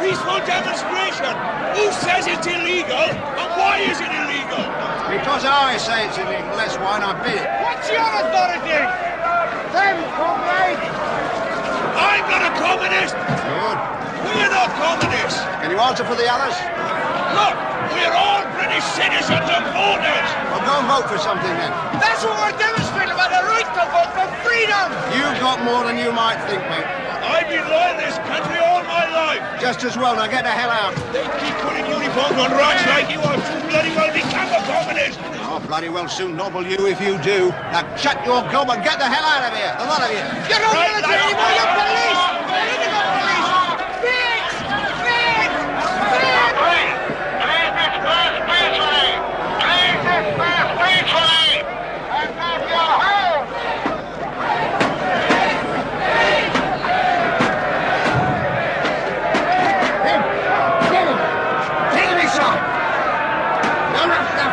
peaceful demonstration. Who says it's illegal, and why is it illegal? Because I say it's illegal, that's why, and I bid it. What's your authority? Them, comrade! I'm not a communist. Good. We're not communists. Can you answer for the others? Look, we're all British citizens and voters. Well, go and vote for something then. That's what we're demonstrating about the right to vote for freedom. You've got more than you might think, mate. I've been loyal to this country all my life. Just as well, now get the hell out. They keep putting uniforms on rats like you, I'll soon bloody well become a communist. I'll bloody well soon nobble you if you do. Now shut your gob and get the hell out of here, the lot of you. You're not military anymore, you're police! Political police! Bitch! Bitch! Bitch! Please disperse peacefully! Please disperse peacefully! And leave your home! Take me some. No, no, no.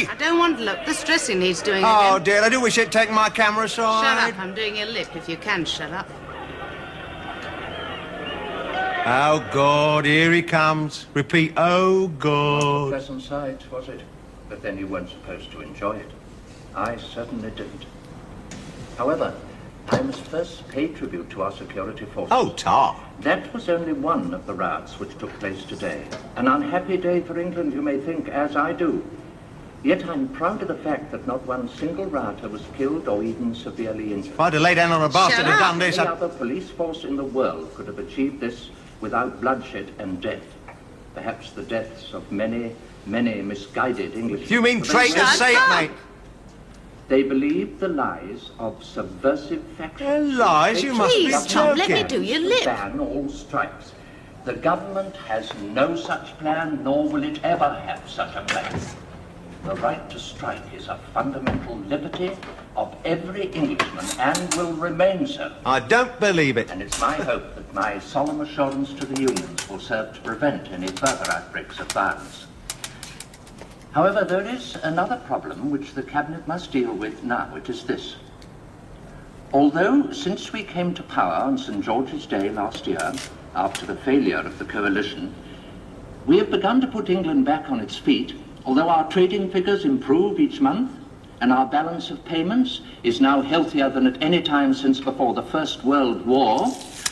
I don't want to look. This dressing needs doing Oh, again. dear, I do wish you'd take my camera aside. Shut up. I'm doing your lip, if you can shut up. Oh, God, here he comes. Repeat, oh, God. Pleasant sight, was it? But then you weren't supposed to enjoy it. I certainly didn't. However, I must first pay tribute to our security forces. Oh, tar. That was only one of the riots which took place today. An unhappy day for England, you may think, as I do. Yet I'm proud of the fact that not one single rioter was killed or even severely injured. If I'd have laid down on a bastard and done this, Any other police force in the world could have achieved this without bloodshed and death. Perhaps the deaths of many, many misguided Englishmen. You mean traitors say it, mate? They believed the lies of subversive factions. Lies? You must be Please, Tom, let me joking. do your lip. Ban all strikes. The government has no such plan, nor will it ever have such a plan. The right to strike is a fundamental liberty of every Englishman and will remain so. I don't believe it. And it's my hope that my solemn assurance to the unions will serve to prevent any further outbreaks of violence. However, there is another problem which the Cabinet must deal with now. It is this. Although, since we came to power on St. George's Day last year, after the failure of the coalition, we have begun to put England back on its feet, although our trading figures improve each month, and our balance of payments is now healthier than at any time since before the First World War,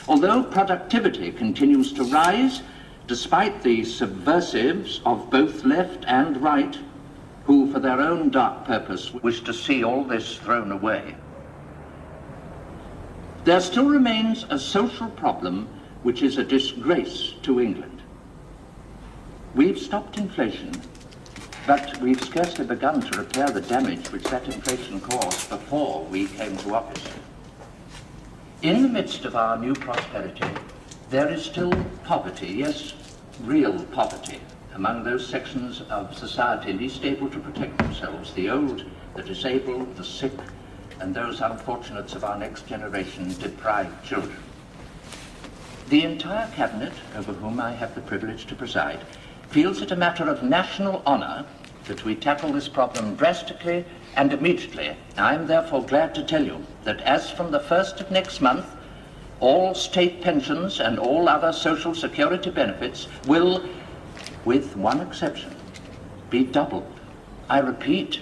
although productivity continues to rise, despite the subversives of both left and right, who for their own dark purpose wish to see all this thrown away. There still remains a social problem which is a disgrace to England. We've stopped inflation, but we've scarcely begun to repair the damage which that inflation caused before we came to office. In the midst of our new prosperity, there is still poverty, yes, real poverty, among those sections of society least able to protect themselves, the old, the disabled, the sick, and those unfortunates of our next generation, deprived children. The entire Cabinet, over whom I have the privilege to preside, feels it a matter of national honour that we tackle this problem drastically and immediately. I am therefore glad to tell you that as from the 1st of next month, all state pensions and all other social security benefits will with one exception, be doubled. I repeat,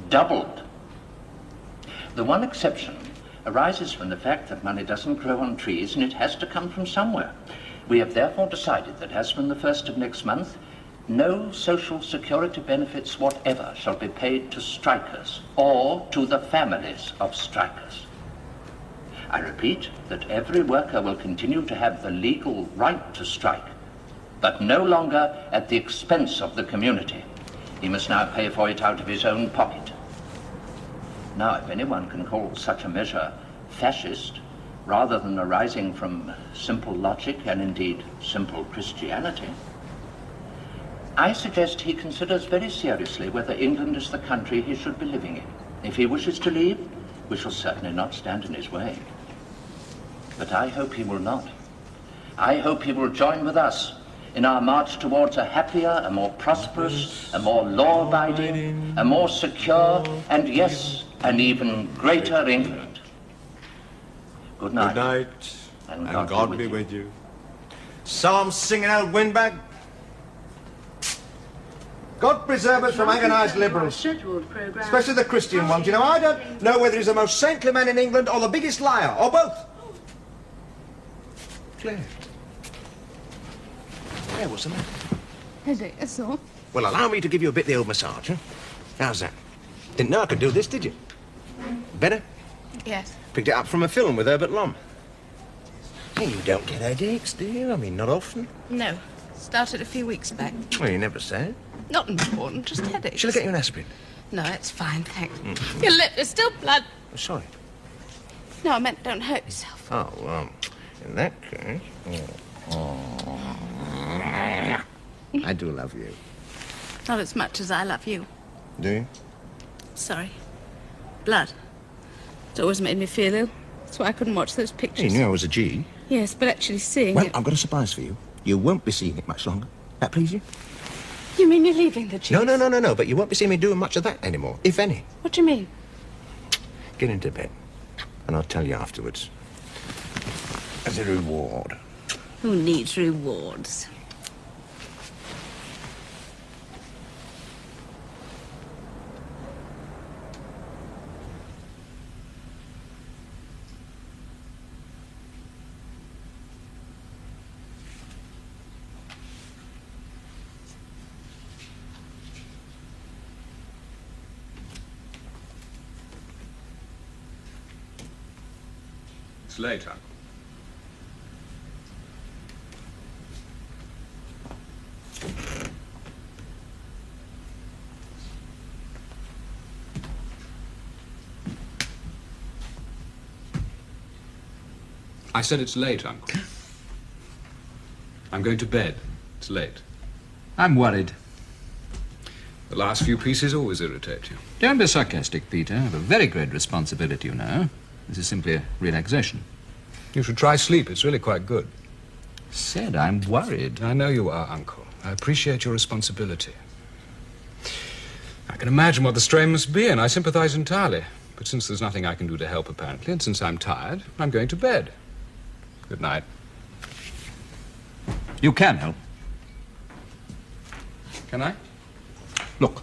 doubled. The one exception arises from the fact that money doesn't grow on trees and it has to come from somewhere. We have therefore decided that as from the 1st of next month, no social security benefits whatever shall be paid to strikers or to the families of strikers. I repeat that every worker will continue to have the legal right to strike, but no longer at the expense of the community. He must now pay for it out of his own pocket. Now, if anyone can call such a measure fascist, rather than arising from simple logic and indeed simple Christianity, I suggest he considers very seriously whether England is the country he should be living in. If he wishes to leave, we shall certainly not stand in his way. But I hope he will not. I hope he will join with us in our march towards a happier, a more prosperous, a more law-abiding, a more secure, and yes, an even greater England. Good night. Good night, And God be with you. Psalms singing out windbag. God preserve us from agonised liberals, especially the Christian ones. You know, I don't know whether he's the most saintly man in England or the biggest liar, or both. Claire. Claire, what's the matter? Headache, that's all. Well, allow me to give you a bit of the old massage, huh? How's that? Didn't know I could do this, did you? Better? Yes. Picked it up from a film with Herbert Lom. Hey, you don't get headaches, do you? I mean, not often. No. Started a few weeks back. Well, you never said. Not important, just headaches. Shall I get you an aspirin? No, it's fine, thanks. Your lip, there's still blood. Oh, sorry. No, I meant don't hurt yourself. Oh, in that case... I do love you. Not as much as I love you. Do you? Sorry. Blood. It's always made me feel ill. That's why I couldn't watch those pictures. You knew I was a G. Yes, but actually seeing Well, it... I've got a surprise for you. You won't be seeing it much longer. That please you? You mean you're leaving the G? No, but you won't be seeing me doing much of that anymore, if any. What do you mean? Get into bed, and I'll tell you afterwards. As a reward. Who needs rewards? It's late, Uncle. I said it's late, Uncle. I'm going to bed. It's late. I'm worried. The last few pieces always irritate you. Don't be sarcastic, Peter. I have a very great responsibility, you know. This is simply a relaxation. You should try sleep. It's really quite good. Said I'm worried. I know you are, Uncle. I appreciate your responsibility. I can imagine what the strain must be, and I sympathize entirely. But since there's nothing I can do to help, apparently, and since I'm tired, I'm going to bed. Good night. You can help. Can I? Look.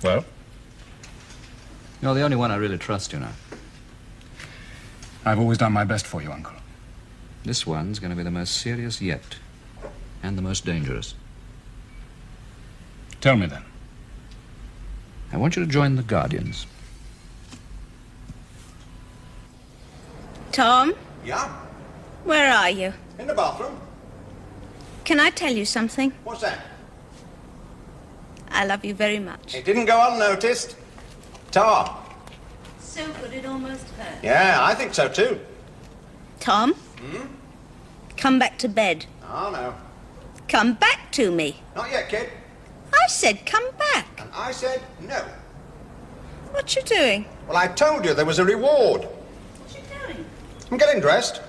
Well? You're the only one I really trust, you know. I've always done my best for you, Uncle. This one's going to be the most serious yet, and the most dangerous. Tell me then. I want you to join the Guardians. Tom, Yeah? where are you? In the bathroom? Can I tell you something? What's that? I love you very much. It didn't go unnoticed. Tom. So good it almost hurt. Yeah, I think so too. Tom? Come back to bed. Oh, no. Come back to me. Not yet, kid. I said come back. And I said no. What you doing? Well, I told you there was a reward. What you doing? I'm getting dressed.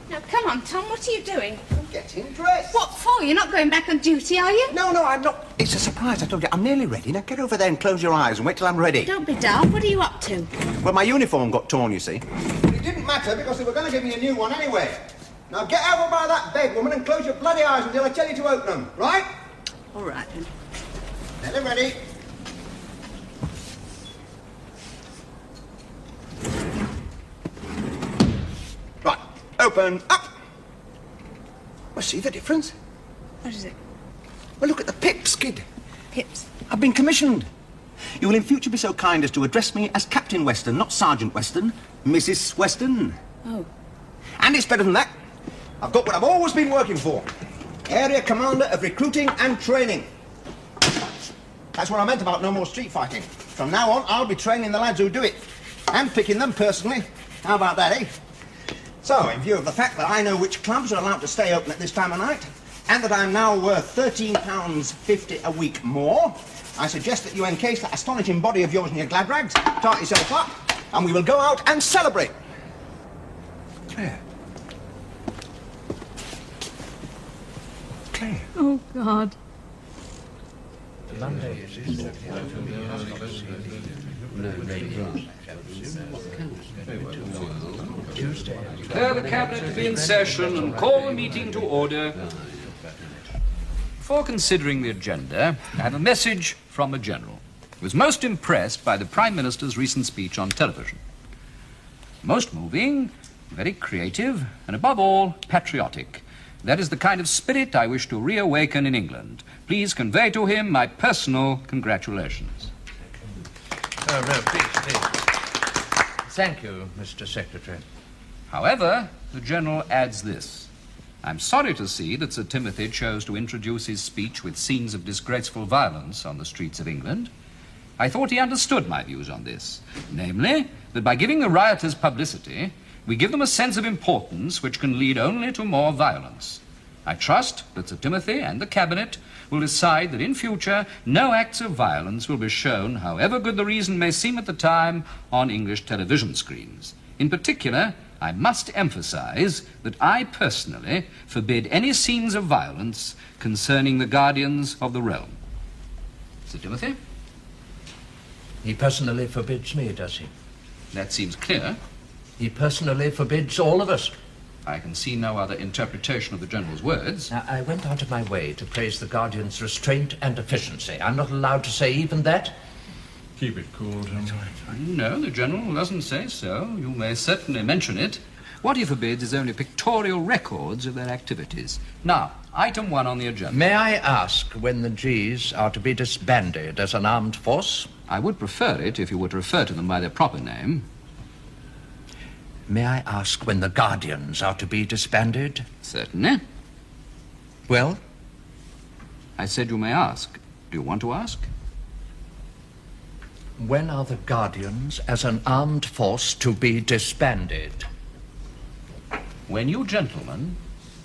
Now, come on, Tom, what are you doing? I'm getting dressed. What for? You're not going back on duty, are you? No, I'm not. It's a surprise, I told you. I'm nearly ready. Now get over there and close your eyes and wait till I'm ready. Don't be daft. What are you up to? Well, my uniform got torn, you see. But it didn't matter because they were going to give me a new one anyway. Now get over by that bed, woman, and close your bloody eyes until I tell you to open them, right? All right, then. Nearly ready. Right, open up. Well, see the difference? What is it? Well, look at the pips, kid. Pips. I've been commissioned. You will in future be so kind as to address me as Captain Weston, not Sergeant Weston. Mrs. Weston. Oh. And it's better than that. I've got what I've always been working for. Area Commander of Recruiting and Training. That's what I meant about no more street fighting. From now on, I'll be training the lads who do it. And picking them personally. How about that, eh? So, in view of the fact that I know which clubs are allowed to stay open at this time of night, and that I'm now worth £13.50 a week more, I suggest that you encase that astonishing body of yours in your glad rags, tart yourself up, and we will go out and celebrate. Claire. Claire. Oh, God. Declare the Cabinet to be in session and call the meeting to order. Before considering the agenda, I have a message from a general who was most impressed by the Prime Minister's recent speech on television. Most moving, very creative, and above all, patriotic. That is the kind of spirit I wish to reawaken in England. Please convey to him my personal congratulations. Oh, no, please. Thank you, Mr. Secretary. However, the General adds this. I'm sorry to see that Sir Timothy chose to introduce his speech with scenes of disgraceful violence on the streets of England. I thought he understood my views on this, namely, that by giving the rioters publicity, we give them a sense of importance which can lead only to more violence. I trust that Sir Timothy and the Cabinet will decide that in future no acts of violence will be shown, however good the reason may seem at the time, on English television screens. In particular, I must emphasize that I personally forbid any scenes of violence concerning the guardians of the realm. Sir Timothy? He personally forbids me, does he? That seems clear. He personally forbids all of us. I can see no other interpretation of the General's words. Now, I went out of my way to praise the Guardian's restraint and efficiency. I'm not allowed to say even that? Keep it cool, gentlemen. No, the General doesn't say so. You may certainly mention it. What he forbids is only pictorial records of their activities. Now, item 1 on the agenda. May I ask when the Gs are to be disbanded as an armed force? I would prefer it if you would refer to them by their proper name. May I ask when the Guardians are to be disbanded? Certainly. Well? I said you may ask. Do you want to ask? When are the Guardians as an armed force to be disbanded? When you gentlemen,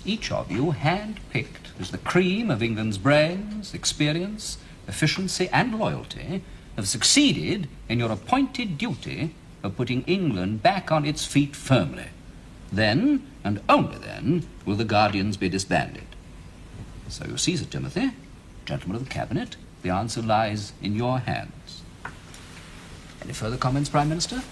each of you hand-picked as the cream of England's brains, experience, efficiency and loyalty, have succeeded in your appointed duty of putting England back on its feet firmly. Then, and only then, will the Guardians be disbanded. So you see, Sir Timothy, gentlemen of the Cabinet, the answer lies in your hands. Any further comments, Prime Minister?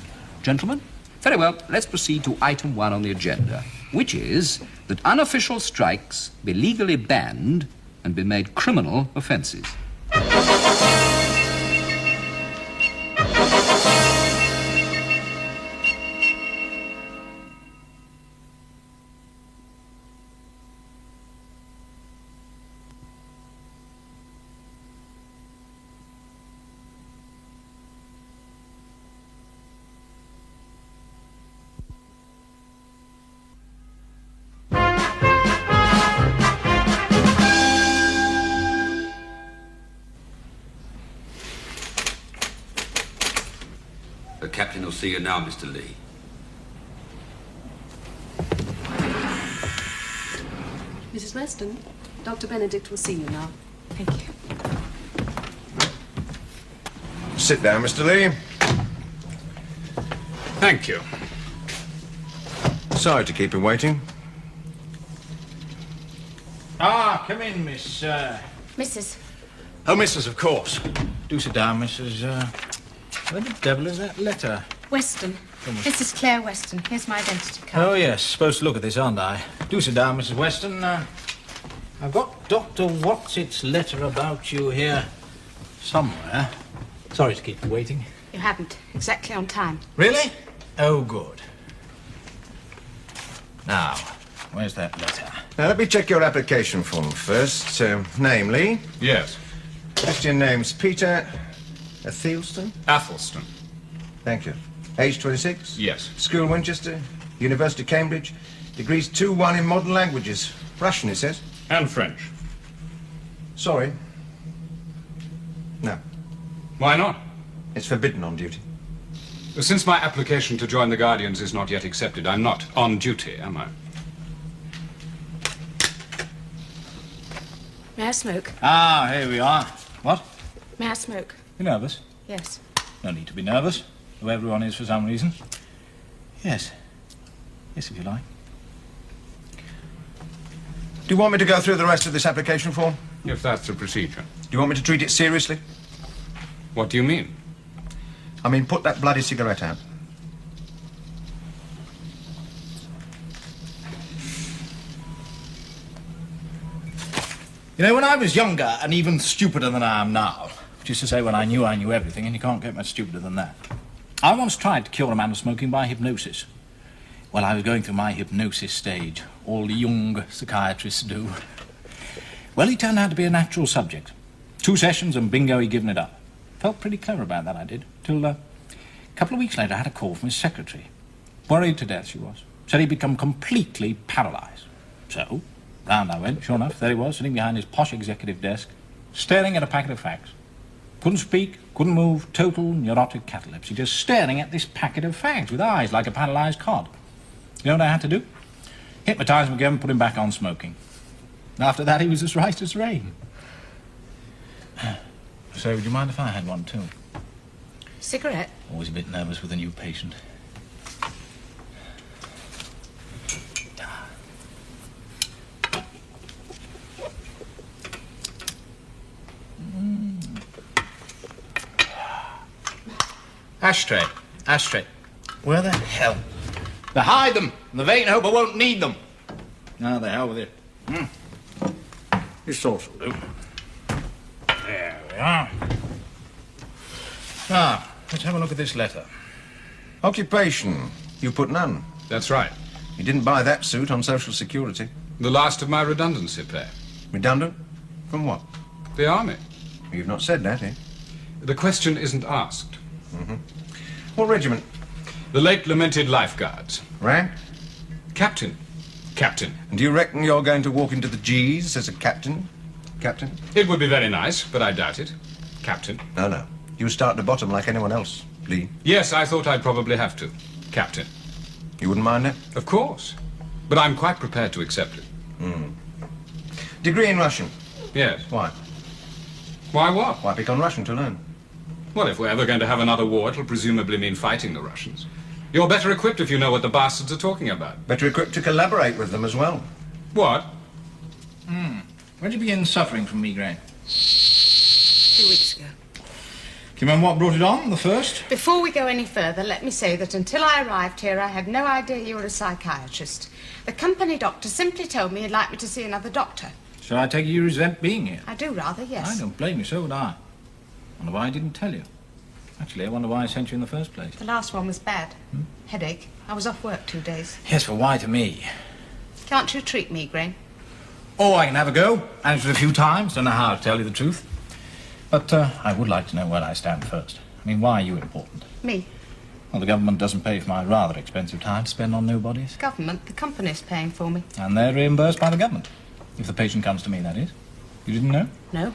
Gentlemen? Very well, let's proceed to item 1 on the agenda, which is that unofficial strikes be legally banned and be made criminal offences. The captain will see you now, Mr. Lee. Mrs. Weston, Dr. Benedict will see you now. Thank you. Sit down, Mr. Lee. Thank you. Sorry to keep him waiting. come in, Miss, Mrs. Oh, Mrs., of course. Do sit down, Mrs. Where the devil is that letter? Weston. Mrs. Claire Weston. Here's my identity card. Oh, yes. Supposed to look at this, aren't I? Do sit down, Mrs. Weston. I've got Dr. What's-its letter about you here somewhere. Sorry to keep you waiting. You haven't. Exactly on time. Really? Oh, good. Now, where's that letter? Now, let me check your application form first. Namely? Yes. Christian name's Peter Athelston? Athelston. Thank you. Age 26? Yes. School Winchester? University Cambridge? Degrees 2-1 in modern languages. Russian, it says. And French. Sorry. No. Why not? It's forbidden on duty. Since my application to join the Guardians is not yet accepted, I'm not on duty, am I? May I smoke? Ah, here we are. What? May I smoke? You nervous? Yes. No need to be nervous, though everyone is for some reason. Yes. Yes, if you like. Do you want me to go through the rest of this application form? If that's the procedure. Do you want me to treat it seriously? What do you mean? I mean, put that bloody cigarette out. You know, when I was younger and even stupider than I am now, which is to say when I knew everything, and you can't get much stupider than that, I once tried to cure a man of smoking by hypnosis. Well, I was going through my hypnosis stage, all the young psychiatrists do. Well, he turned out to be a natural subject. 2 sessions and bingo, he'd given it up. Felt pretty clever about that, I did, till a couple of weeks later I had a call from his secretary. Worried to death she was. Said he'd become completely paralysed. So, round I went, sure enough, there he was, sitting behind his posh executive desk, staring at a packet of facts. Couldn't speak, couldn't move, total neurotic catalepsy, just staring at this packet of facts with eyes like a paralysed cod. You know what I had to do? Hypnotise him again, put him back on smoking. And after that, he was as right as rain. So, would you mind if I had one, too? Cigarette? Always a bit nervous with a new patient. Ashtray. Ashtray. Where the hell? They hide them. And the vain hope I won't need them. Now, the hell with it. This also will do. There we are. Now, let's have a look at this letter. Occupation. You put none. That's right. You didn't buy that suit on Social Security. The last of my redundancy pay. Redundant? From what? The Army. You've not said that, eh? The question isn't asked. Mm-hmm. What regiment? The late lamented Life Guards. Rank? Captain. Captain. And do you reckon you're going to walk into the G's as a captain? Captain? It would be very nice, but I doubt it. Captain. No, no. You start at the bottom like anyone else, Lee. Yes, I thought I'd probably have to. Captain. You wouldn't mind that? Of course. But I'm quite prepared to accept it. Degree in Russian? Yes. Why? Why what? Why pick on Russian to learn? Well, if we're ever going to have another war, it'll presumably mean fighting the Russians. You're better equipped if you know what the bastards are talking about. Better equipped to collaborate with them as well. What? When did you begin suffering from migraine? 2 weeks ago. Do you remember what brought it on, the first? Before we go any further, let me say that until I arrived here, I had no idea you were a psychiatrist. The company doctor simply told me he'd like me to see another doctor. So I take it you resent being here? I do rather, yes. I don't blame you, so would I. Wonder why I didn't tell you. Actually, I wonder why I sent you in the first place. The last one was bad. Headache. I was off work 2 days. Yes, but why to me? Can't you treat migraine? Oh, I can have a go. Answered a few times. Don't know how to tell you the truth. But I would like to know where I stand first. I mean, why are you important? Me? Well, the government doesn't pay for my rather expensive time to spend on nobodies. Government? The company's paying for me. And they're reimbursed by the government. If the patient comes to me, that is. You didn't know? No.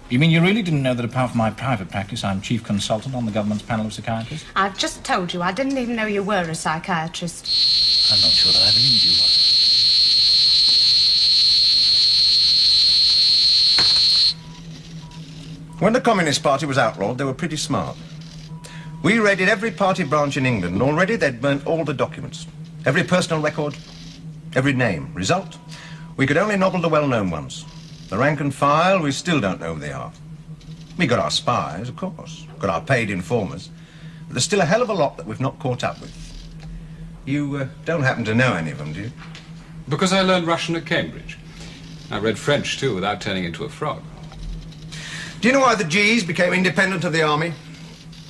You mean you really didn't know that apart from my private practice, I'm chief consultant on the government's panel of psychiatrists? I've just told you. I didn't even know you were a psychiatrist. I'm not sure that I believe you were. When the Communist Party was outlawed, they were pretty smart. We raided every party branch in England, and already they'd burnt all the documents. Every personal record, every name. Result? We could only nobble the well-known ones. The rank and file, we still don't know who they are. We got our spies, of course. Got our paid informers. But there's still a hell of a lot that we've not caught up with. You don't happen to know any of them, do you? Because I learned Russian at Cambridge. I read French, too, without turning into a frog. Do you know why the G's became independent of the army?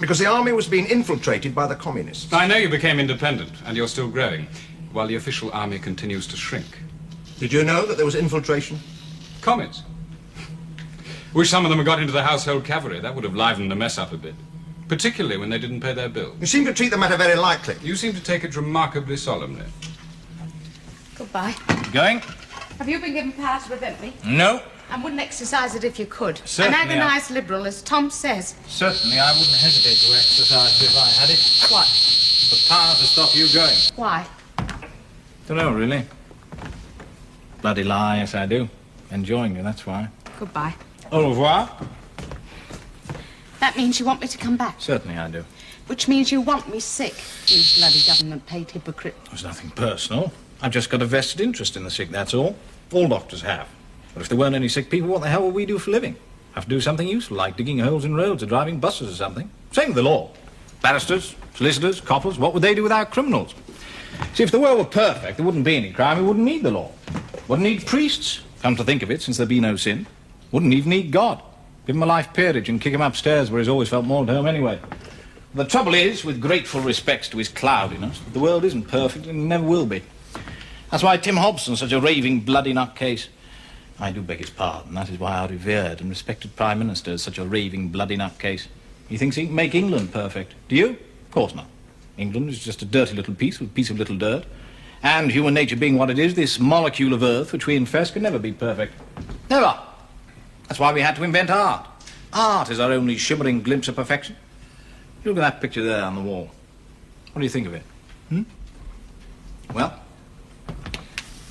Because the army was being infiltrated by the communists. I know you became independent, and you're still growing, while the official army continues to shrink. Did you know that there was infiltration? Commies. Wish some of them had got into the household cavalry. That would have livened the mess up a bit. Particularly when they didn't pay their bills. You seem to treat the matter very lightly. You seem to take it remarkably solemnly. Goodbye. Going? Have you been given power to prevent me? No. And wouldn't exercise it if you could. Certainly. An agonised liberal, as Tom says. Certainly, I wouldn't hesitate to exercise it if I had it. What? The power to stop you going. Why? Don't know, really. Bloody lie, yes I do. Enjoying you, that's why. Goodbye. Au revoir. That means you want me to come back. Certainly I do. Which means you want me sick, you bloody government-paid hypocrite. There's nothing personal. I've just got a vested interest in the sick, that's all. All doctors have. But if there weren't any sick people, what the hell would we do for a living? Have to do something useful, like digging holes in roads or driving buses or something. Same with the law. Barristers, solicitors, coppers, what would they do without criminals? See, if the world were perfect, there wouldn't be any crime, we wouldn't need the law. Wouldn't need priests, come to think of it, since there be no sin. Wouldn't even need God. Give him a life peerage and kick him upstairs where he's always felt more at home anyway. The trouble is, with grateful respects to his cloudiness, the world isn't perfect and never will be. That's why Tim Hobson's such a raving bloody nutcase. I do beg his pardon. That is why our revered and respected Prime Minister is such a raving bloody nutcase. He thinks he can make England perfect. Do you? Of course not. England is just a dirty little piece with a piece of little dirt. And human nature being what it is, this molecule of earth which we infest can never be perfect. Never. That's why we had to invent art. Art is our only shimmering glimpse of perfection. Look at that picture there on the wall. What do you think of it? Well?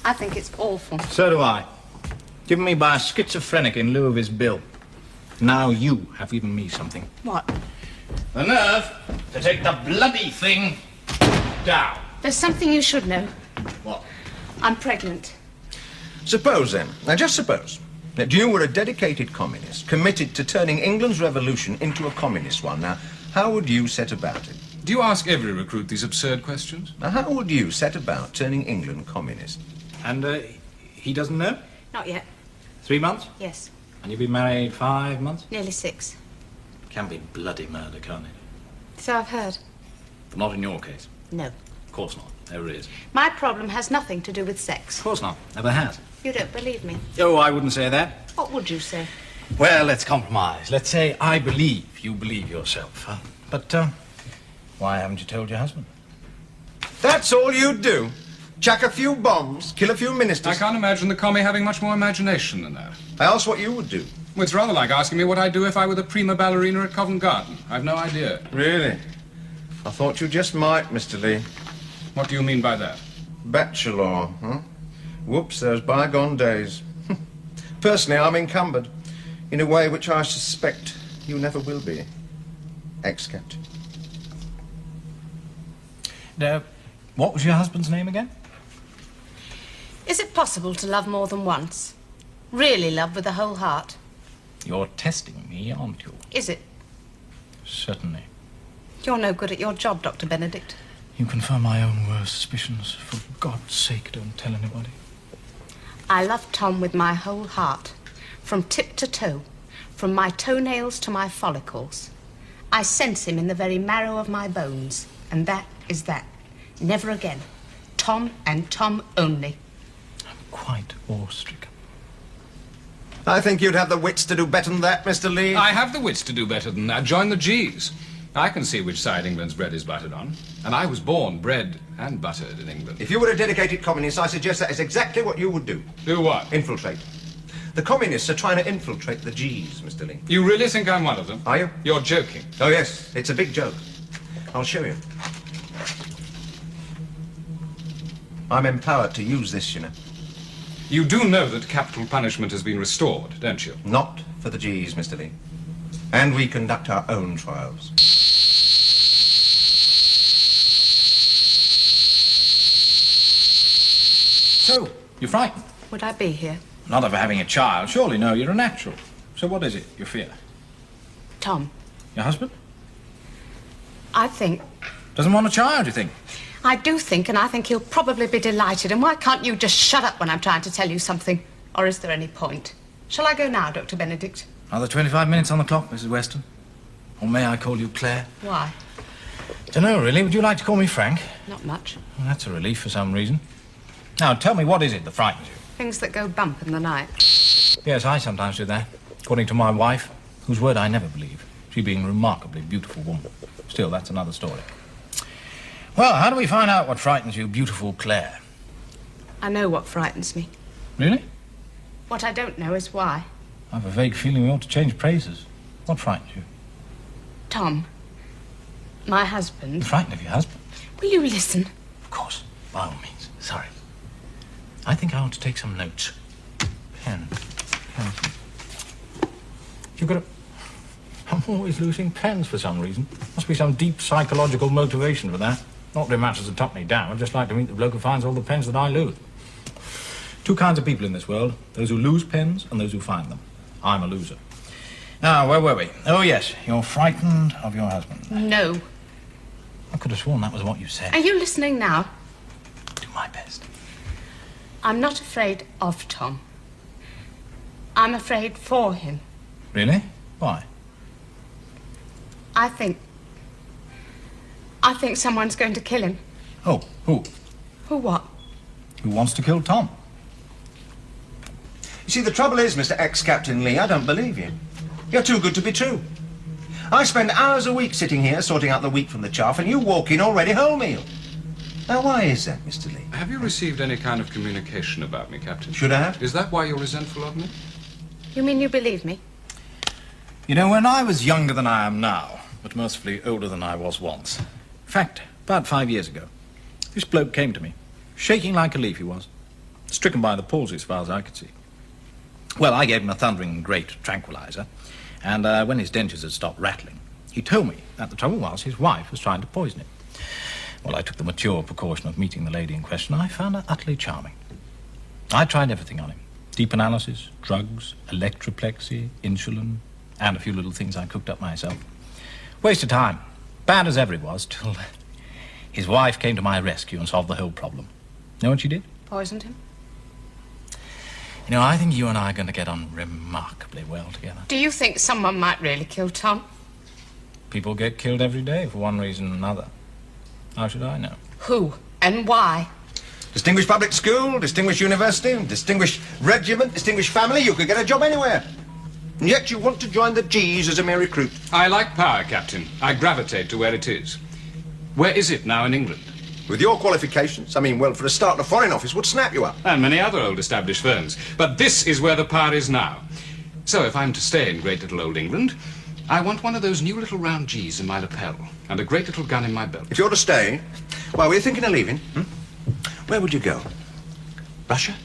I think it's awful. So do I. Given me by a schizophrenic in lieu of his bill. Now you have given me something. What? The nerve to take the bloody thing down. There's something you should know. What? I'm pregnant. Suppose then, now just suppose, that you were a dedicated communist, committed to turning England's revolution into a communist one. Now, how would you set about it? Do you ask every recruit these absurd questions? Now, how would you set about turning England communist? And, he doesn't know? Not yet. 3 months? Yes. And you've been married 5 months? Nearly 6. Can be bloody murder, can't it? So I've heard. But not in your case. No. Of course not. Never is. My problem has nothing to do with sex. Of course not. Never has. You don't believe me. Oh, I wouldn't say that. What would you say? Well, let's compromise. Let's say I believe you believe yourself. But, why haven't you told your husband? That's all you'd do? Chuck a few bombs, kill a few ministers? I can't imagine the commie having much more imagination than that. I asked what you would do. Well, it's rather like asking me what I'd do if I were the prima ballerina at Covent Garden. I've no idea. Really? I thought you just might, Mr. Lee. What do you mean by that? Bachelor, huh? Whoops, those bygone days. Personally, I'm encumbered in a way which I suspect you never will be. Ex-captain. Now, what was your husband's name again? Is it possible to love more than once? Really love with the whole heart? You're testing me, aren't you? Is it? Certainly. You're no good at your job, Dr. Benedict. You confirm my own worst suspicions. For God's sake, don't tell anybody. I love Tom with my whole heart, from tip to toe, from my toenails to my follicles. I sense him in the very marrow of my bones, and that is that. Never again. Tom and Tom only. I'm quite awestricken. I think you'd have the wits to do better than that, Mr. Lee. I have the wits to do better than that. Join the G's. I can see which side England's bread is buttered on. And I was born bred and buttered in England. If you were a dedicated communist, I suggest that is exactly what you would do. Do what? Infiltrate. The communists are trying to infiltrate the G's, Mr. Lee. You really think I'm one of them? Are you? You're joking. Oh, yes. It's a big joke. I'll show you. I'm empowered to use this, you know. You do know that capital punishment has been restored, don't you? Not for the G's, Mr. Lee. And we conduct our own trials. So, you're frightened? Would I be here? Not of having a child. Surely no, you're a natural. So what is it you fear? Tom. Your husband? I think... Doesn't want a child, you think? I do think, and I think he'll probably be delighted. And why can't you just shut up when I'm trying to tell you something? Or is there any point? Shall I go now, Dr. Benedict? Another 25 minutes on the clock, Mrs. Weston. Or may I call you Claire? Why? Don't know, really. Would you like to call me Frank? Not much. Well, that's a relief for some reason. Now, tell me, what is it that frightens you? Things that go bump in the night. Yes, I sometimes do that. According to my wife, whose word I never believe. She being a remarkably beautiful woman. Still, that's another story. Well, how do we find out what frightens you, beautiful Claire? I know what frightens me. Really? What I don't know is why. I have a vague feeling we ought to change phrases. What frightens you? Tom, my husband... You're frightened of your husband? Will you listen? Of course, by all means. Sorry. I think I ought to take some notes. Pen. You've got a... I'm always losing pens for some reason. Must be some deep psychological motivation for that. Not very much as a tuppenny down. I'd just like to meet the bloke who finds all the pens that I lose. Two kinds of people in this world. Those who lose pens and those who find them. I'm a loser. Now, where were we? Oh, yes. You're frightened of your husband. No. I could have sworn that was what you said. Are you listening now? Do my best. I'm not afraid of Tom. I'm afraid for him. Really? Why? I think someone's going to kill him. Oh, who? Who what? Who wants to kill Tom? You see, the trouble is, Mr. Ex-Captain Lee, I don't believe you. You're too good to be true. I spend hours a week sitting here sorting out the wheat from the chaff, and you walk in already wholemeal. Now, why is that, Mr. Lee? Have you received any kind of communication about me, Captain? Should I have? Is that why you're resentful of me? You mean you believe me? You know, when I was younger than I am now, but mercifully older than I was once, in fact, about 5 years ago, this bloke came to me, shaking like a leaf he was, stricken by the palsy as far as I could see. Well, I gave him a thundering great tranquilizer, and when his dentures had stopped rattling, he told me that the trouble was his wife was trying to poison him. Well, I took the mature precaution of meeting the lady in question. I found her utterly charming. I tried everything on him. Deep analysis, drugs, electroplexy, insulin, and a few little things I cooked up myself. Waste of time. Bad as ever it was, till his wife came to my rescue and solved the whole problem. Know what she did? Poisoned him? You know, I think you and I are going to get on remarkably well together. Do you think someone might really kill Tom? People get killed every day for one reason or another. How should I know? Who and why? Distinguished public school, distinguished university, distinguished regiment, distinguished family. You could get a job anywhere. And yet you want to join the G's as a mere recruit. I like power, Captain. I gravitate to where it is. Where is it now in England? With your qualifications, I mean, well, for a start, the Foreign Office would snap you up. And many other old established firms. But this is where the power is now. So if I'm to stay in great little old England, I want one of those new little round G's in my lapel and a great little gun in my belt. If you're to stay, well, were you thinking of leaving? Where would you go? Russia?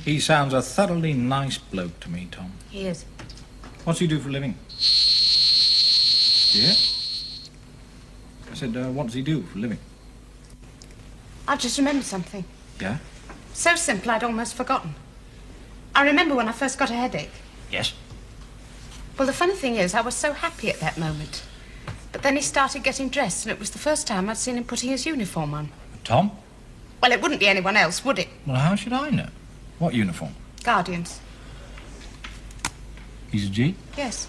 He sounds a thoroughly nice bloke to me, Tom. He is. What's he do for a living? Yeah? I said, what does he do for a living? I've just remembered something. Yeah? So simple I'd almost forgotten. I remember when I first got a headache. Yes? Well, the funny thing is, I was so happy at that moment. But then he started getting dressed, and it was the first time I'd seen him putting his uniform on. Tom? Well, it wouldn't be anyone else, would it? Well, how should I know? What uniform? Guardians. He's a G? Yes.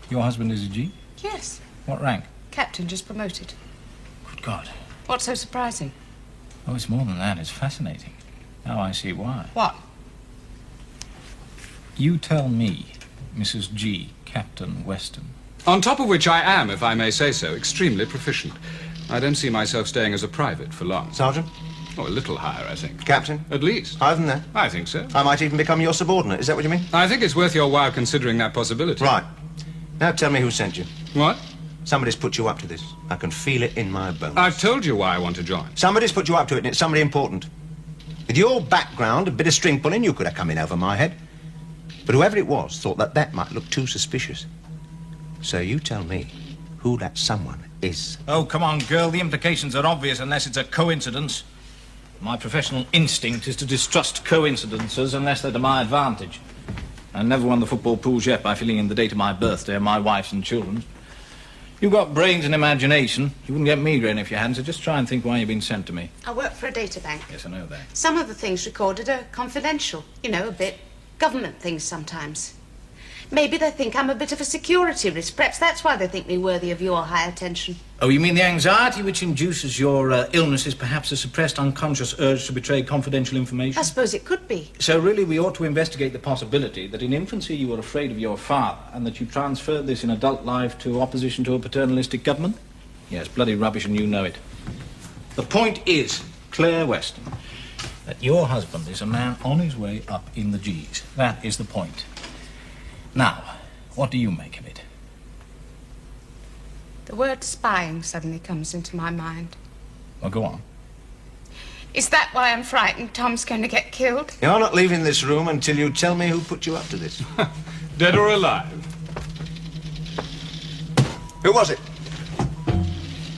Your husband is a G? Yes. What rank? Captain, just promoted. Good God. What's so surprising? Oh, it's more than that. It's fascinating. Now I see why. What? You tell me, Mrs. G, Captain Weston. On top of which I am, if I may say so, extremely proficient. I don't see myself staying as a private for long. Sergeant? Oh, a little higher, I think. Captain? At least. Higher than that? I think so. I might even become your subordinate. Is that what you mean? I think it's worth your while considering that possibility. Right. Now tell me who sent you. What? Somebody's put you up to this. I can feel it in my bones. I've told you why I want to join. Somebody's put you up to it, and it's somebody important. With your background, a bit of string pulling, you could have come in over my head. But whoever it was thought that that might look too suspicious. So you tell me who that someone is. Oh, come on, girl. The implications are obvious unless it's a coincidence. My professional instinct is to distrust coincidences unless they're to my advantage. I never won the football pools yet by filling in the date of my birthday and my wife's and children's. You've got brains and imagination. You wouldn't get me going if you hadn't, so just try and think why you've been sent to me. I work for a data bank. Yes, I know that. Some of the things recorded are confidential. You know, a bit government things sometimes. Maybe they think I'm a bit of a security risk. Perhaps that's why they think me worthy of your high attention. Oh, you mean the anxiety which induces your illness is perhaps a suppressed unconscious urge to betray confidential information? I suppose it could be. So really we ought to investigate the possibility that in infancy you were afraid of your father and that you transferred this in adult life to opposition to a paternalistic government? Yes, bloody rubbish, and you know it. The point is, Claire Weston, that your husband is a man on his way up in the G's. That is the point. Now, what do you make of it? The word spying suddenly comes into my mind. Well, go on. Is that why I'm frightened Tom's going to get killed? You're not leaving this room until you tell me who put you up to this. Dead or alive? Who was it?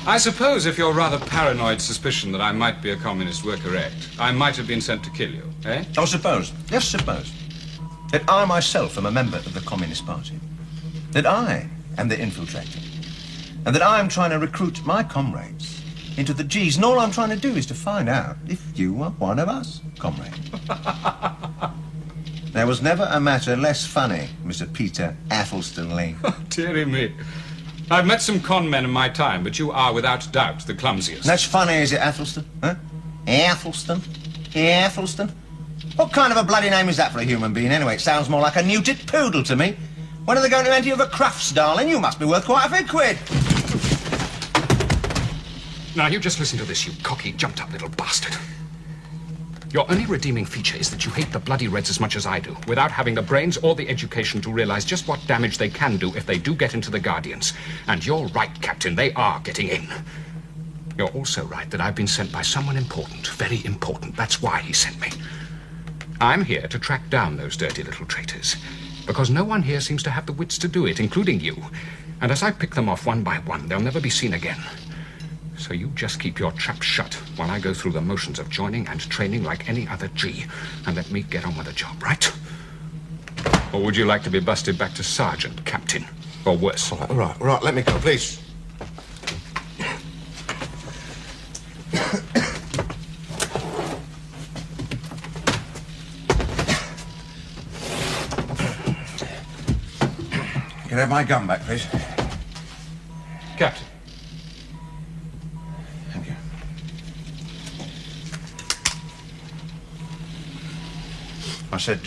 I suppose if your rather paranoid suspicion that I might be a communist were correct, I might have been sent to kill you, eh? Oh, suppose. Yes, suppose. That I myself am a member of the Communist Party. That I am the infiltrator. And that I am trying to recruit my comrades into the G's. And all I'm trying to do is to find out if you are one of us, comrade. There was never a matter less funny, Mr. Peter Athelston Lee. Oh, dearie me. I've met some con men in my time, but you are without doubt the clumsiest. That's funny, is it, Athelston? Huh? Athelston? Athelston? What kind of a bloody name is that for a human being, anyway? It sounds more like a neutered poodle to me. When are they going to enter you for Crufts, darling? You must be worth quite a few quid. Now, you just listen to this, you cocky, jumped-up little bastard. Your only redeeming feature is that you hate the bloody Reds as much as I do, without having the brains or the education to realize just what damage they can do if they do get into the Guardians. And you're right, Captain, they are getting in. You're also right that I've been sent by someone important, very important. That's why he sent me. I'm here to track down those dirty little traitors, because no one here seems to have the wits to do it, including you. And as I pick them off one by one, they'll never be seen again. So you just keep your trap shut while I go through the motions of joining and training like any other G, and let me get on with the job, right? Or would you like to be busted back to sergeant, captain, or worse? All right, let me go, please. Can I have my gun back, please? Captain. Thank you. I said,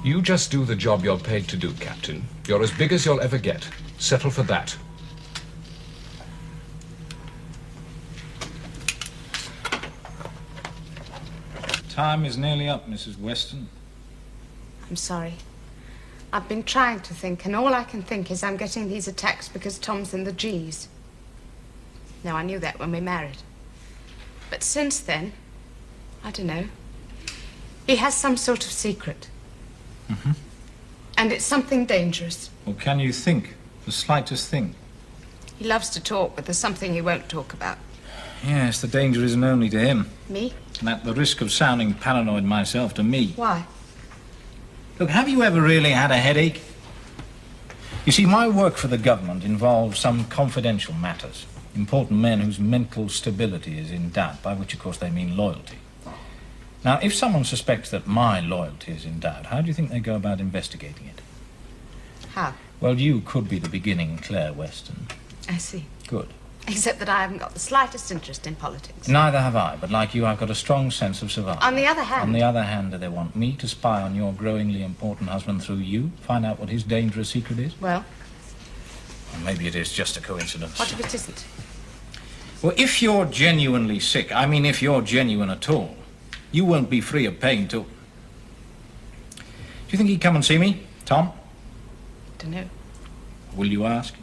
You just do the job you're paid to do, Captain. You're as big as you'll ever get. Settle for that. Time is nearly up, Mrs. Weston. I'm sorry. I've been trying to think, and all I can think is I'm getting these attacks because Tom's in the G's. Now, I knew that when we married. But since then, I don't know. He has some sort of secret. Mm-hmm. And it's something dangerous. Well, can you think? The slightest thing? He loves to talk, but there's something he won't talk about. Yes, the danger isn't only to him. Me? And at the risk of sounding paranoid myself, to me. Why? Look, have you ever really had a headache? You see, my work for the government involves some confidential matters. Important men whose mental stability is in doubt, by which, of course, they mean loyalty. Now, if someone suspects that my loyalty is in doubt, how do you think they go about investigating it? How? Well, you could be the beginning Claire Weston. I see. Good. Except that I haven't got the slightest interest in politics. Neither have I, but like you, I've got a strong sense of survival. On the other hand... On the other hand, do they want me to spy on your growingly important husband through you? Find out what his dangerous secret is? Well? Well, maybe it is just a coincidence. What if it isn't? Well, if you're genuinely sick, I mean if you're genuine at all, you won't be free of pain till... Do you think he'd come and see me, Tom? I don't know. Will you ask?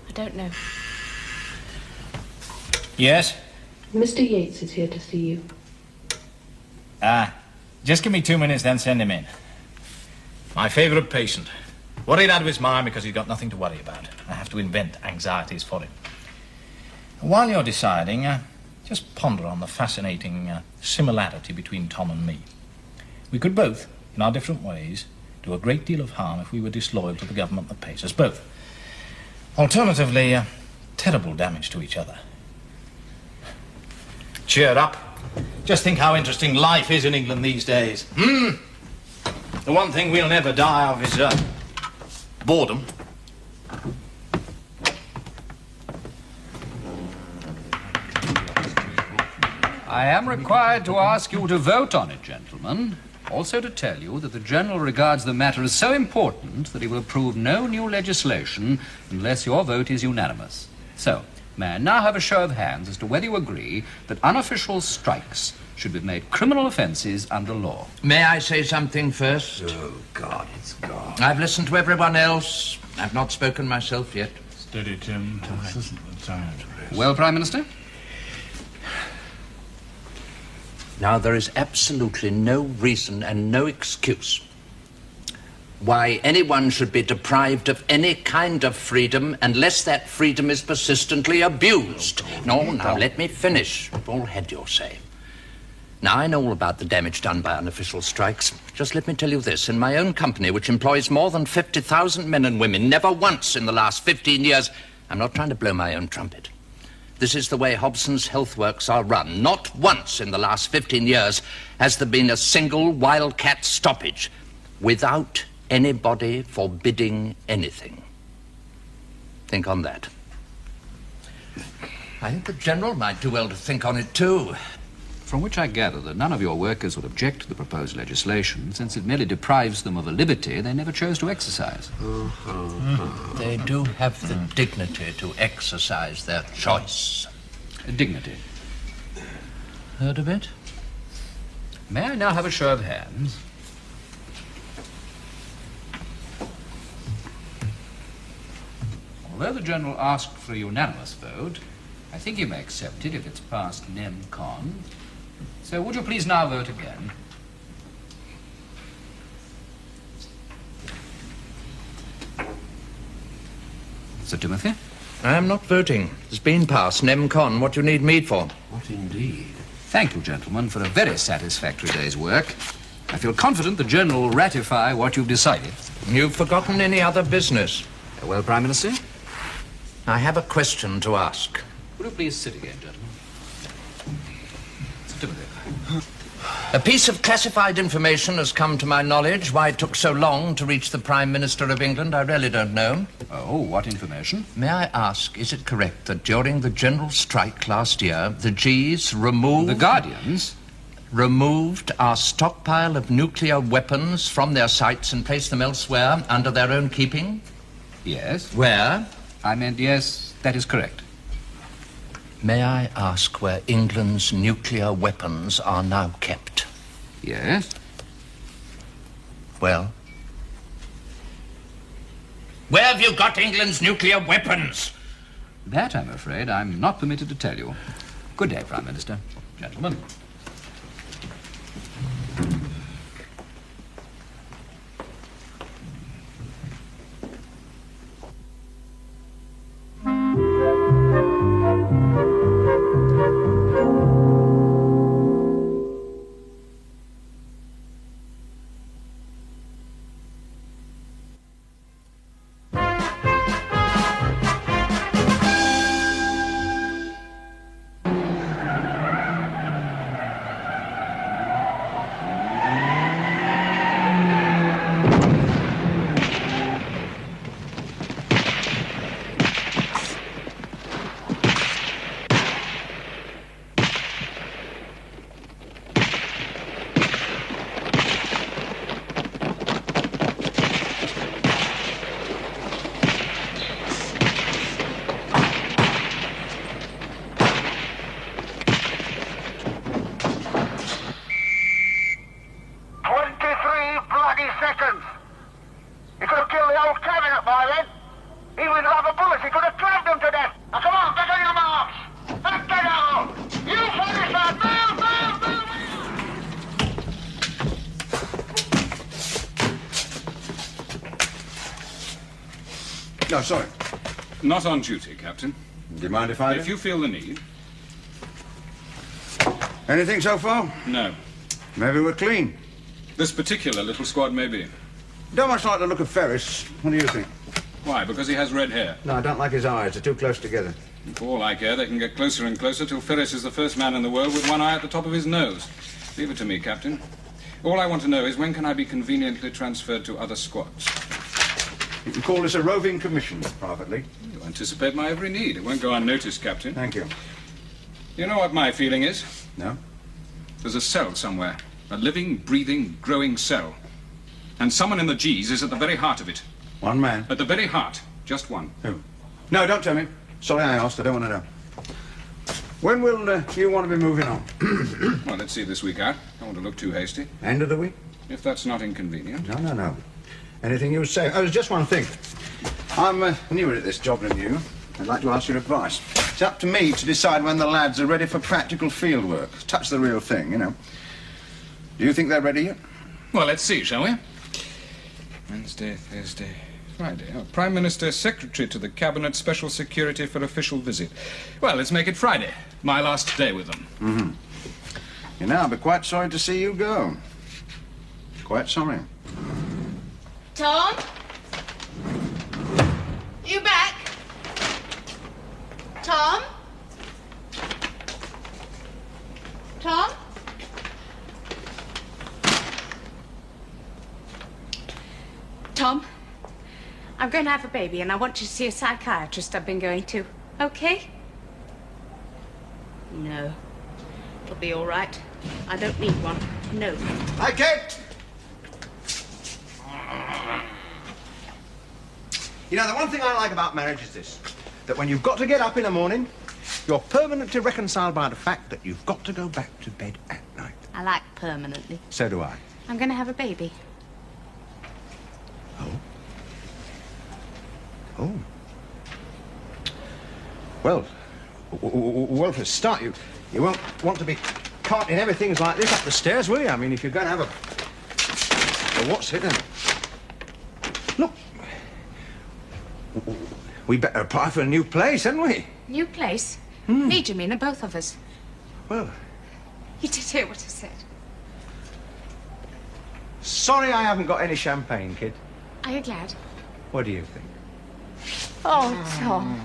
I don't know. Yes? Mr. Yates is here to see you. Ah, Just give me 2 minutes, then send him in. My favourite patient. Worried out of his mind because he's got nothing to worry about. I have to invent anxieties for him. While you're deciding, just ponder on the fascinating similarity between Tom and me. We could both, in our different ways, do a great deal of harm if we were disloyal to the government that pays us both. Alternatively, terrible damage to each other. Cheer up. Just think how interesting life is in England these days. The one thing we'll never die of is boredom. I am required to ask you to vote on it, gentlemen. Also to tell you that the General regards the matter as so important that he will approve no new legislation unless your vote is unanimous. So, may I now have a show of hands as to whether you agree that unofficial strikes should be made criminal offences under law? May I say something first? Oh, God, it's gone. I've listened to everyone else. I've not spoken myself yet. Steady, Tim. This isn't the time to rest. Well, Prime Minister? Now, there is absolutely no reason and no excuse why anyone should be deprived of any kind of freedom unless that freedom is persistently abused. No, now, let me finish. You've all had your say. Now, I know all about the damage done by unofficial strikes. Just let me tell you this. In my own company, which employs more than 50,000 men and women, never once in the last 15 years, I'm not trying to blow my own trumpet. This is the way Hobson's health works are run. Not once in the last 15 years has there been a single wildcat stoppage without anybody forbidding anything. Think on that. I think the General might do well to think on it too. From which I gather that none of your workers would object to the proposed legislation, since it merely deprives them of a liberty they never chose to exercise. They do have the dignity to exercise their choice. Dignity. Heard of it? May I now have a show of hands? Although the General asked for a unanimous vote, I think he may accept it if it's passed nem. con. So would you please now vote again? Sir Timothy? I am not voting. It's been passed nem. con. What do you need me for? What indeed? Thank you, gentlemen, for a very satisfactory day's work. I feel confident the General will ratify what you've decided. You've forgotten any other business. Well, Prime Minister? I have a question to ask. Would you please sit again, gentlemen? Sir Timothy. A piece of classified information has come to my knowledge. Why it took so long to reach the Prime Minister of England, I really don't know. Oh, what information? May I ask, is it correct that during the general strike last year, the G's removed... The Guardians? Removed our stockpile of nuclear weapons from their sites and placed them elsewhere under their own keeping? Yes. Where? I meant, yes, that is correct. May I ask where England's nuclear weapons are now kept? Yes. Well? Where have you got England's nuclear weapons? That, I'm afraid, I'm not permitted to tell you. Good day, Prime Minister. Gentlemen. No, sorry. Not on duty, Captain. Do you mind if I If you feel the need. Anything so far? No. Maybe we're clean. This particular little squad may be. Don't much like the look of Ferris. What do you think? Why? Because he has red hair? No, I don't like his eyes. They're too close together. For all I care, they can get closer and closer till Ferris is the first man in the world with one eye at the top of his nose. Leave it to me, Captain. All I want to know is when can I be conveniently transferred to other squads? You can call this a roving commission, privately. You anticipate my every need. It won't go unnoticed, Captain. Thank you. You know what my feeling is? No? There's a cell somewhere. A living, breathing, growing cell. And someone in the G's is at the very heart of it. One man? At the very heart. Just one. Who? No, don't tell me. Sorry I asked. I don't want to know. When will you want to be moving on? Well, let's see this week out. I don't want to look too hasty. End of the week? If that's not inconvenient. No. Anything you say. Oh, there's just one thing. I'm newer at this job than you. I'd like to ask your advice. It's up to me to decide when the lads are ready for practical field work. Touch the real thing, you know. Do you think they're ready yet? Well, let's see, shall we? Wednesday, Thursday, Friday. Oh, Prime Minister, Secretary to the Cabinet, Special Security for official visit. Well, let's make it Friday. My last day with them. Mm-hmm. You know, I'll be quite sorry to see you go. Quite sorry. Tom? You back? Tom? Tom? Tom, I'm going to have a baby and I want you to see a psychiatrist I've been going to. Okay? No. It'll be all right. I don't need one. No. Hi, Kate! You know, the one thing I like about marriage is this. That when you've got to get up in the morning, you're permanently reconciled by the fact that you've got to go back to bed at night. I like permanently. So do I. I'm going to have a baby. Oh. Well, well, for a start, you won't want to be carting everything like this up the stairs, will you? I mean, if you're going to have a... Well, what's it then? Look. We better apply for a new place, hadn't we? New place? Me, you mean, and both of us? Well... You did hear what I said. Sorry I haven't got any champagne, kid. Are you glad? What do you think? Oh, Tom.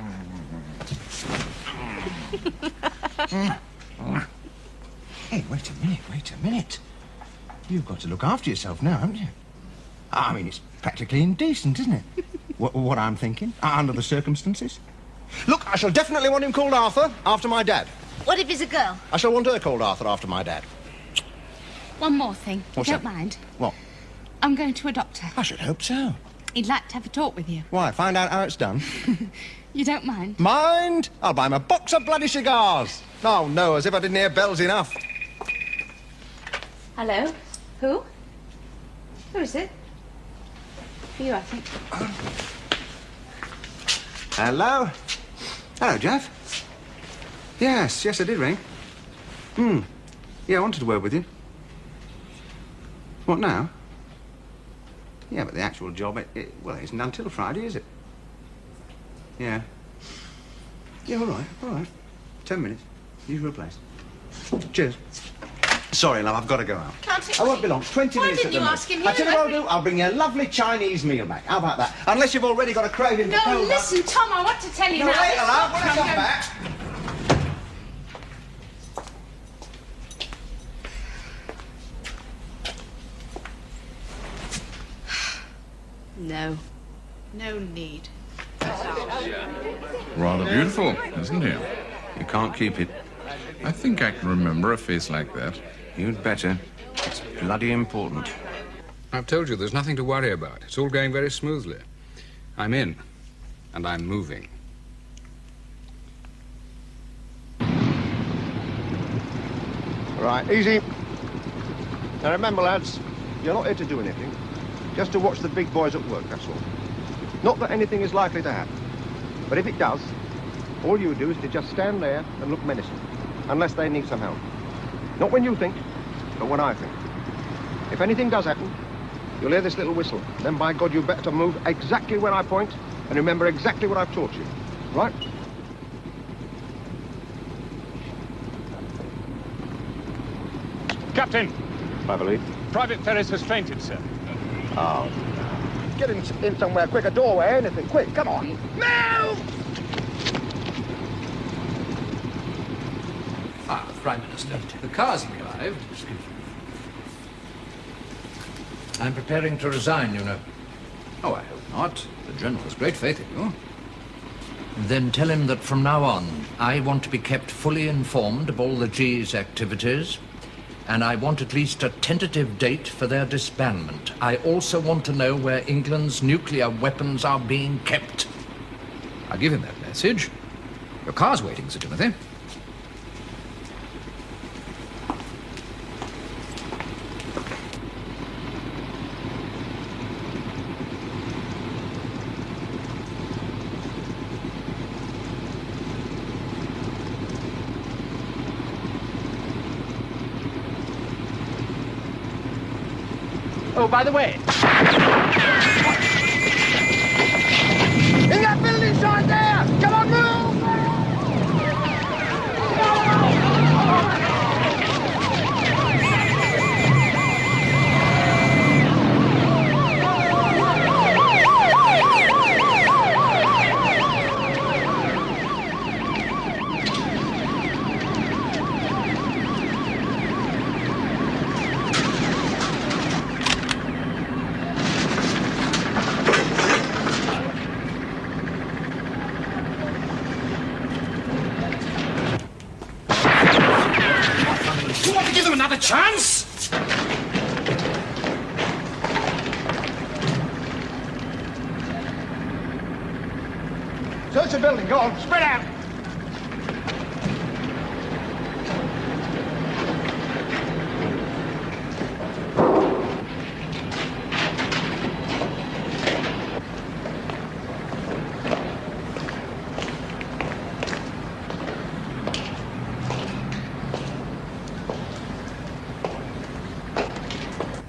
Hey, wait a minute. You've got to look after yourself now, haven't you? I mean, it's practically indecent, isn't it? what I'm thinking, under the circumstances. Look, I shall definitely want him called Arthur, after my dad. What if he's a girl? I shall want her called Arthur, after my dad. One more thing. What's you don't that? mind? What? I'm going to adopt her. I should hope so. He'd like to have a talk with you. Why, find out how it's done? You don't mind? Mind? I'll buy him a box of bloody cigars. Oh, no, as if I didn't hear bells enough. Hello? Who? Who is it? You, I think. Hello? Hello, Jeff. Yes, I did ring. Yeah, I wanted to work with you. What now? Yeah, but the actual job, well, it isn't until Friday, is it? Yeah. Yeah, all right. 10 minutes. Usual place. Cheers. Sorry, love, I've got to go out. Can't it I won't be long. 20 Why minutes didn't at the you most. ask him I tell you here? what I'll do. I'll bring you a lovely Chinese meal back. How about that? Unless you've already got a craving for No, Cobra. listen, Tom, I want to tell you No, now. later, love, when I I'm come going- back. No. No need. Rather beautiful, isn't he? You can't keep it. I think I can remember a face like that. You'd better. It's bloody important. I've told you there's nothing to worry about. It's all going very smoothly. I'm in, and I'm moving. Right, easy. Now remember, lads, you're not here to do anything. Just to watch the big boys at work, that's all. Not that anything is likely to happen. But if it does, all you do is to just stand there and look menacing. Unless they need some help. Not when you think, but when I think. If anything does happen, you'll hear this little whistle. Then, by God, you better to move exactly when I point and remember exactly what I've taught you. Right? Captain! Private Lead. Private Ferris has fainted, sir. Oh, no. Get him in somewhere quick, a doorway, anything, quick, come on. Move! Ah, Prime Minister, the car's arrived. Excuse me. I'm preparing to resign, you know. Oh, I hope not. The General has great faith in you. Then tell him that from now on, I want to be kept fully informed of all the G's activities, and I want at least a tentative date for their disbandment. I also want to know where England's nuclear weapons are being kept. I'll give him that message. Your car's waiting, Sir Timothy. Oh, by the way. In that building side there! Come on, move! You want to give them another chance? Search the building, go on, spread out.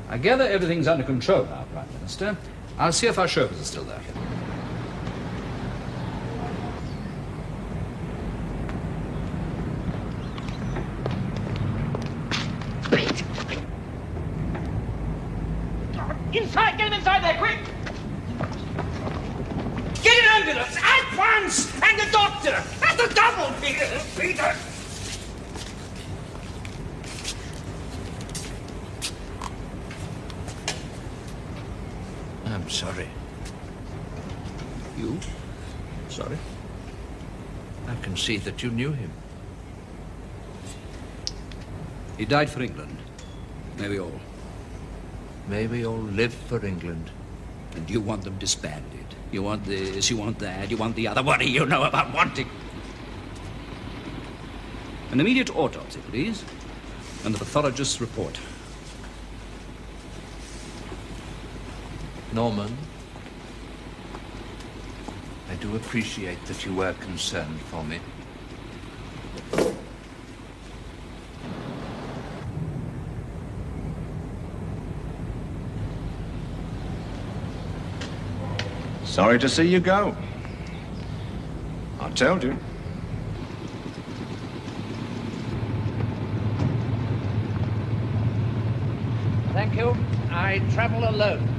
I gather everything's under control now, Prime Minister. I'll see if our chauffeurs are still there. Inside! Get him inside there, quick! Get an ambulance at once! And the doctor! That's a double, Peter! I'm sorry. You? Sorry? I can see that you knew him. He died for England. May we all. May we all live for England. And you want them disbanded. You want this, you want that, you want the other. What do you know about wanting? An immediate autopsy, please. And the pathologist's report. Norman, I do appreciate that you were concerned for me. Sorry to see you go. I told you. Thank you. I travel alone.